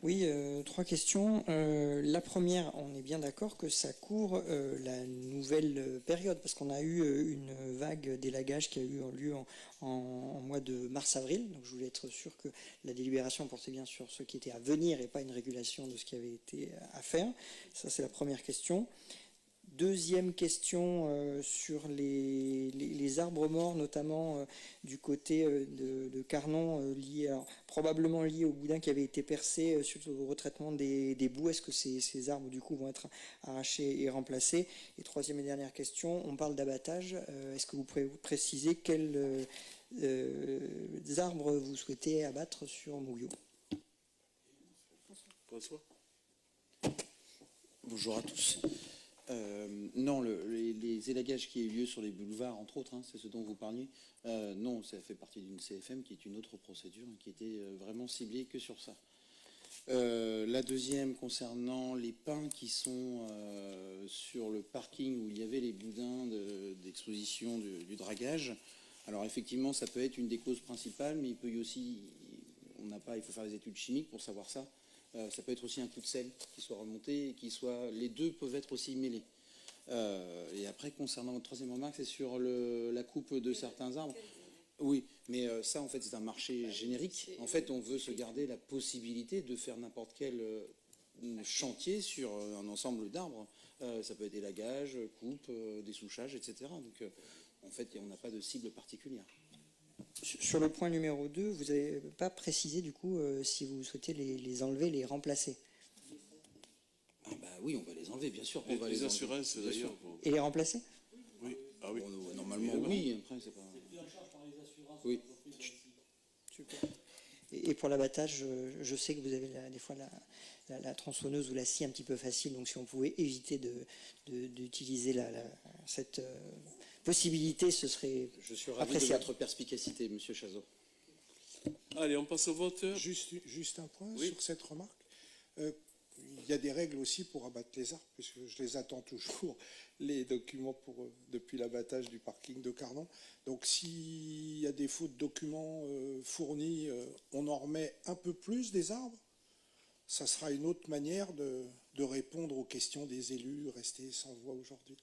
Oui, trois questions. La première, on est bien d'accord que ça court la nouvelle période, parce qu'on a eu une vague d'élagage qui a eu lieu en mois de mars-avril. Donc je voulais être sûr que la délibération portait bien sur ce qui était à venir et pas une régulation de ce qui avait été à faire. Ça, c'est la première question. Deuxième question sur les arbres morts, notamment du côté de Carnon, probablement liés au boudin qui avait été percé suite au retraitement des boues. Est-ce que ces arbres du coup vont être arrachés et remplacés? Et troisième et dernière question, on parle d'abattage. Est-ce que vous pouvez vous préciser quels arbres vous souhaitez abattre sur Mouillot? François. Bonjour à tous. Non, les élagages qui ont eu lieu sur les boulevards, entre autres, c'est ce dont vous parliez, non, ça fait partie d'une CFM qui est une autre procédure qui était vraiment ciblée que sur ça. La deuxième concernant les pins qui sont sur le parking où il y avait les boudins d'exposition du dragage. Alors effectivement, ça peut être une des causes principales, mais il peut y aussi, il faut faire des études chimiques pour savoir ça. Ça peut être aussi un coup de sel qui soit remonté et les deux peuvent être aussi mêlés. Et après, concernant votre troisième remarque, c'est sur la coupe de certains arbres. Oui, mais ça, en fait, c'est un marché générique. En fait, on veut se garder la possibilité de faire n'importe quel chantier sur un ensemble d'arbres. Ça peut être élagage, coupe, dessouchage, etc. Donc, en fait, on n'a pas de cible particulière. Sur le point numéro 2, vous n'avez pas précisé du coup si vous souhaitez les enlever, les remplacer. Ah bah oui, on va les enlever, bien sûr. On va les assurances d'ailleurs. Et les remplacer? Oui. Ah oui. Bon, normalement, oui. Après, c'est pas. C'est pris en charge par les assurances. Oui. Super. Et pour l'abattage, je sais que vous avez des fois la tronçonneuse ou la scie un petit peu facile, donc si on pouvait éviter d'utiliser cette possibilité, ce serait Je suis ravi appréciable. de votre perspicacité, Monsieur Chazot. Allez, on passe au vote. Juste un point Oui. sur cette remarque. Il y a des règles aussi pour abattre les arbres, puisque je les attends toujours, les documents depuis l'abattage du parking de Carnon. Donc s'il y a des fautes de documents fournis, on en remet un peu plus des arbres. Ça sera une autre manière de répondre aux questions des élus restés sans voix aujourd'hui.